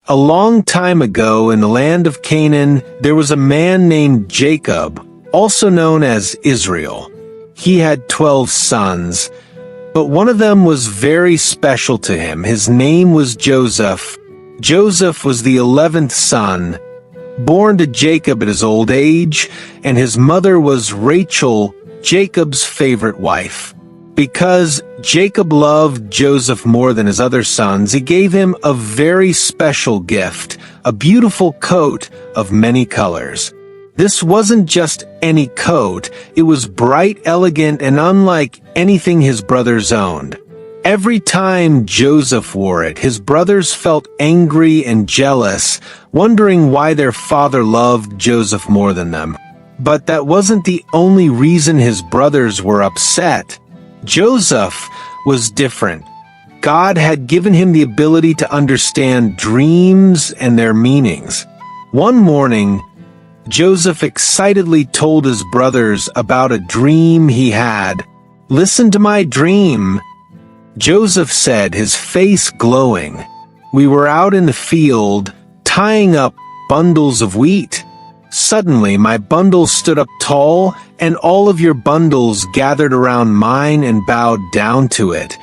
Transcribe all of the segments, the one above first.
A long time ago in the land of Canaan, there was a man named Jacob, also known as Israel. He had 12 sons, but one of them was very special to him. His name was Joseph. Joseph was the 11th son, born to Jacob at his old age, and his mother was Rachel, Jacob's favorite wife. Because Jacob loved Joseph more than his other sons, he gave him a very special gift, a beautiful coat of many colors. This wasn't just any coat, it was bright, elegant, and unlike anything his brothers owned. Every time Joseph wore it, his brothers felt angry and jealous, wondering why their father loved Joseph more than them. But that wasn't the only reason his brothers were upset. Joseph was different. God had given him the ability to understand dreams and their meanings. One morning, Joseph excitedly told his brothers about a dream he had. "Listen to my dream," Joseph said, his face glowing. "We were out in the field, tying up bundles of wheat. Suddenly, my bundle stood up tall, and all of your bundles gathered around mine and bowed down to it."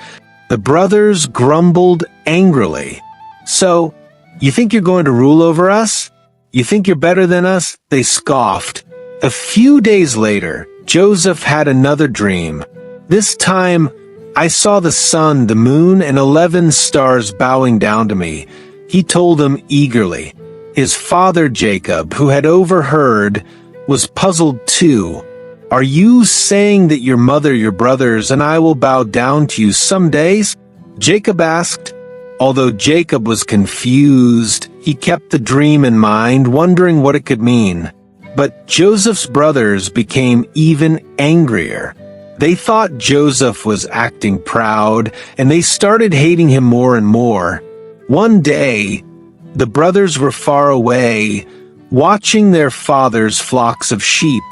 The brothers grumbled angrily. "So, you think you're going to rule over us? You think you're better than us?" they scoffed. A few days later, Joseph had another dream. "This time, I saw the sun, the moon, and 11 stars bowing down to me," he told them eagerly. His father Jacob, who had overheard, was puzzled too. "Are you saying that your mother, your brothers, and I will bow down to you some days?" Jacob asked. Although Jacob was confused, he kept the dream in mind, wondering what it could mean. But Joseph's brothers became even angrier. They thought Joseph was acting proud, and they started hating him more and more. One day, the brothers were far away, watching their father's flocks of sheep.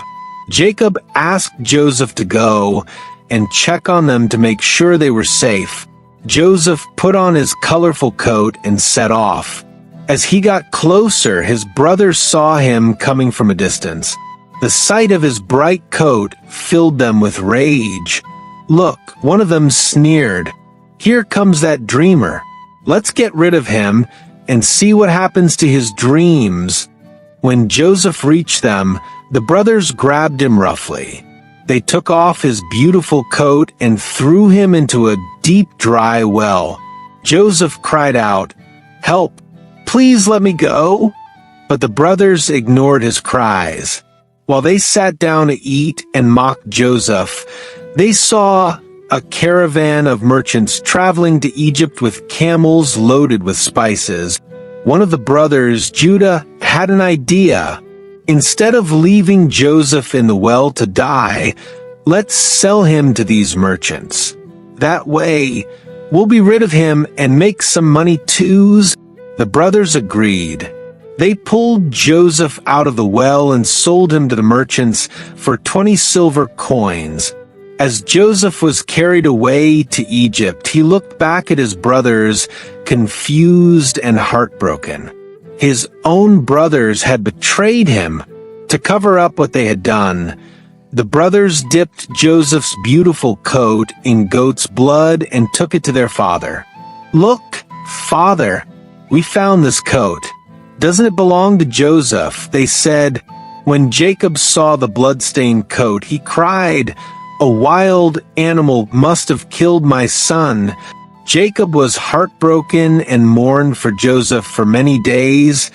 Jacob asked Joseph to go and check on them to make sure they were safe. Joseph put on his colorful coat and set off. As he got closer, his brothers saw him coming from a distance. The sight of his bright coat filled them with rage. "Look," one of them sneered, "here comes that dreamer. Let's get rid of him and see what happens to his dreams." When Joseph reached them, the brothers grabbed him roughly. They took off his beautiful coat and threw him into a deep, dry well. Joseph cried out, "Help! Please let me go!" But the brothers ignored his cries. While they sat down to eat and mocked Joseph, they saw a caravan of merchants traveling to Egypt with camels loaded with spices. One of the brothers, Judah, had an idea. "Instead of leaving Joseph in the well to die, let's sell him to these merchants. That way, we'll be rid of him and make some money too." The brothers agreed. They pulled Joseph out of the well and sold him to the merchants for 20 silver coins. As Joseph was carried away to Egypt, he looked back at his brothers, confused and heartbroken. His own brothers had betrayed him. To cover up what they had done, the brothers dipped Joseph's beautiful coat in goat's blood and took it to their father. "Look, father, we found this coat. Doesn't it belong to Joseph?" they said. When Jacob saw the blood-stained coat, he cried, "A wild animal must have killed my son." Jacob was heartbroken and mourned for Joseph for many days,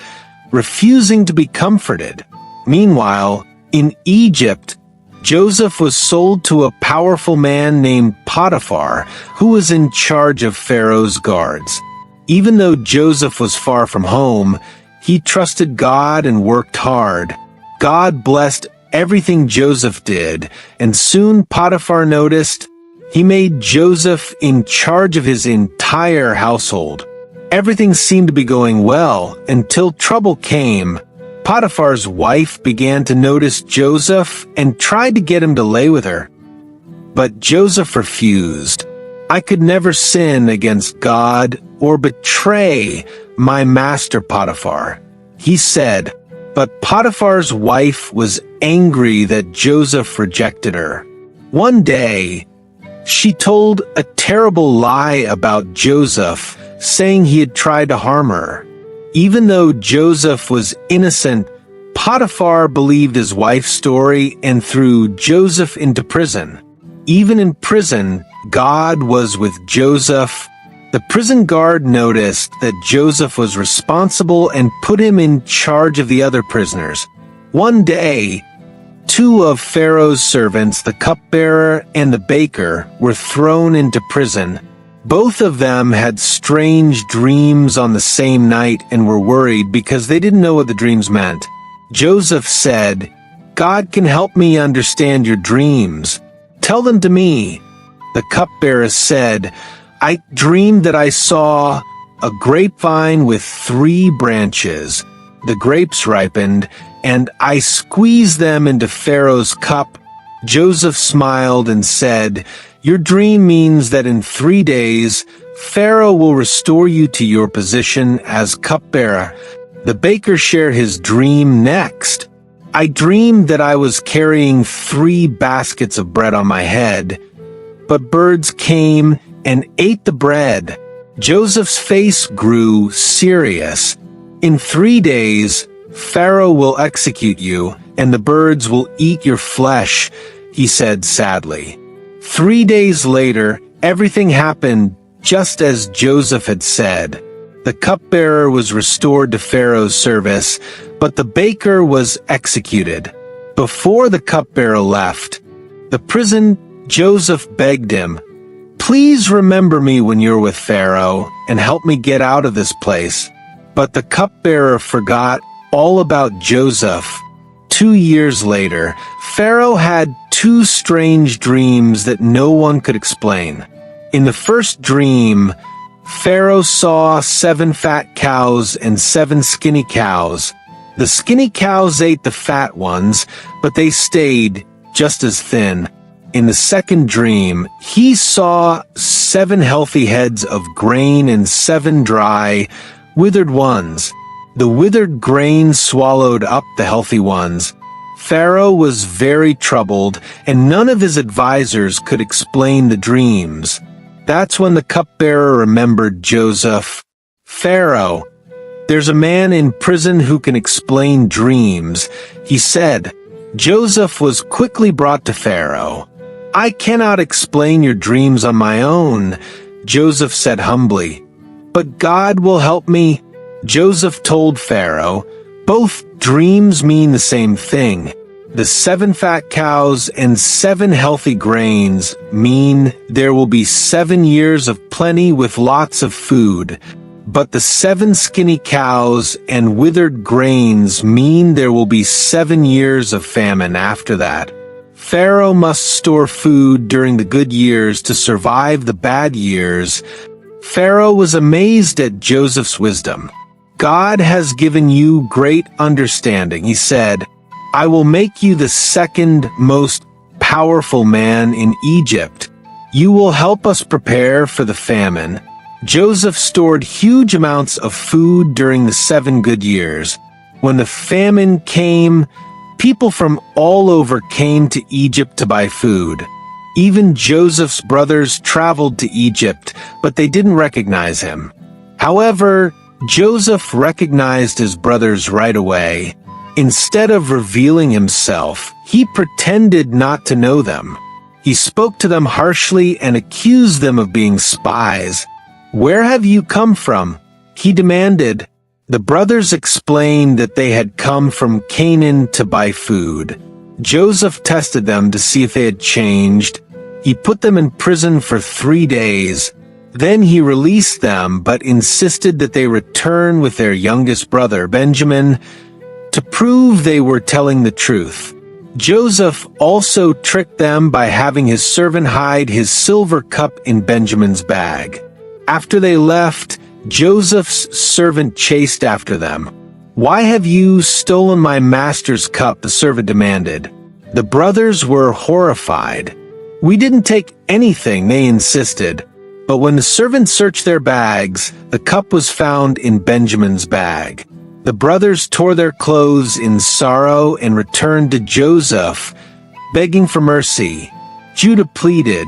refusing to be comforted. Meanwhile, in Egypt, Joseph was sold to a powerful man named Potiphar, who was in charge of Pharaoh's guards. Even though Joseph was far from home, he trusted God and worked hard. God blessed everything Joseph did, and soon Potiphar noticed. He made Joseph in charge of his entire household. Everything seemed to be going well until trouble came. Potiphar's wife began to notice Joseph and tried to get him to lay with her. But Joseph refused. I could never sin against God or betray my master Potiphar." He said, but Potiphar's wife was angry that Joseph rejected her. One day, she told a terrible lie about Joseph, saying he had tried to harm her. Even though Joseph was innocent, Potiphar believed his wife's story and threw Joseph into prison. Even in prison, God was with Joseph. The prison guard noticed that Joseph was responsible and put him in charge of the other prisoners. One day, two of Pharaoh's servants, the cupbearer and the baker, were thrown into prison. Both of them had strange dreams on the same night and were worried because they didn't know what the dreams meant. Joseph said, "God can help me understand your dreams. Tell them to me." The cupbearer said, "I dreamed that I saw a grapevine with 3 branches. The grapes ripened, and I squeezed them into Pharaoh's cup." Joseph smiled and said, "Your dream means that in 3 days, Pharaoh will restore you to your position as cupbearer." The baker shared his dream next. "I dreamed that I was carrying 3 baskets of bread on my head, but birds came and ate the bread." Joseph's face grew serious. "In 3 days, Pharaoh will execute you, and the birds will eat your flesh," he said sadly. 3 days later, everything happened just as Joseph had said. The cupbearer was restored to Pharaoh's service, but the baker was executed. Before the cupbearer left the prison, Joseph begged him, "Please remember me when you're with Pharaoh and help me get out of this place." But the cupbearer forgot all about Joseph. 2 years later, Pharaoh had 2 strange dreams that no one could explain. In the first dream, Pharaoh saw 7 fat cows and 7 skinny cows. The skinny cows ate the fat ones, but they stayed just as thin. In the second dream, he saw 7 healthy heads of grain and 7 dry, withered ones. The withered grain swallowed up the healthy ones. Pharaoh was very troubled, and none of his advisors could explain the dreams. That's when the cupbearer remembered Joseph. "Pharaoh, there's a man in prison who can explain dreams," he said. Joseph was quickly brought to Pharaoh. "I cannot explain your dreams on my own," Joseph said humbly. "But God will help me." Joseph told Pharaoh, "Both dreams mean the same thing. The 7 fat cows and 7 healthy grains mean there will be 7 years of plenty with lots of food. But the 7 skinny cows and withered grains mean there will be 7 years of famine after that. Pharaoh must store food during the good years to survive the bad years." Pharaoh was amazed at Joseph's wisdom. "God has given you great understanding," he said. "I will make you the 2nd most powerful man in Egypt. You will help us prepare for the famine." Joseph stored huge amounts of food during the 7 good years. When the famine came, people from all over came to Egypt to buy food. Even Joseph's brothers traveled to Egypt, but they didn't recognize him. However, Joseph recognized his brothers right away. Instead of revealing himself, he pretended not to know them. He spoke to them harshly and accused them of being spies. "Where have you come from?" he demanded. The brothers explained that they had come from Canaan to buy food. Joseph tested them to see if they had changed. He put them in prison for 3 days. Then he released them, but insisted that they return with their youngest brother, Benjamin, to prove they were telling the truth. Joseph also tricked them by having his servant hide his silver cup in Benjamin's bag. After they left, Joseph's servant chased after them. "Why have you stolen my master's cup?" the servant demanded. The brothers were horrified. "We didn't take anything," they insisted. But when the servants searched their bags, the cup was found in Benjamin's bag. The brothers tore their clothes in sorrow and returned to Joseph, begging for mercy. Judah pleaded,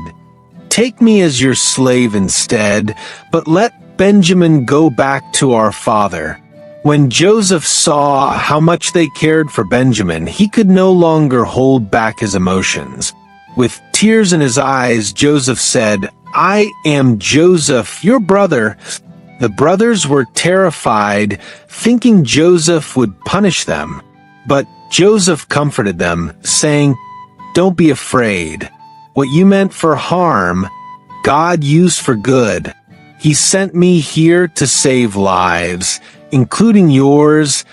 "Take me as your slave instead, but let Benjamin go back to our father." When Joseph saw how much they cared for Benjamin, he could no longer hold back his emotions. With tears in his eyes, Joseph said, "I am Joseph, your brother." The brothers were terrified, thinking Joseph would punish them. But Joseph comforted them, saying, "Don't be afraid. What you meant for harm, God used for good. He sent me here to save lives, including yours."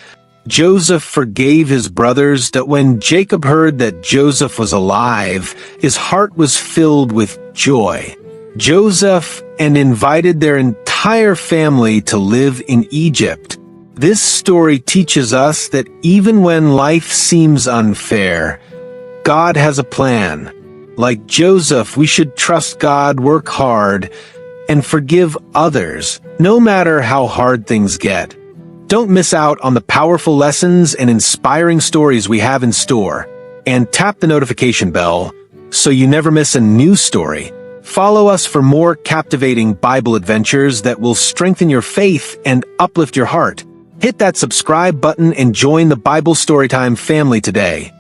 Joseph forgave his brothers that when Jacob heard that Joseph was alive, his heart was filled with joy. Joseph and invited their entire family to live in Egypt. This story teaches us that even when life seems unfair, God has a plan. Like Joseph, we should trust God, work hard, and forgive others, no matter how hard things get. Don't miss out on the powerful lessons and inspiring stories we have in store. And tap the notification bell so you never miss a new story. Follow us for more captivating Bible adventures that will strengthen your faith and uplift your heart. Hit that subscribe button and join the Bible Storytime family today.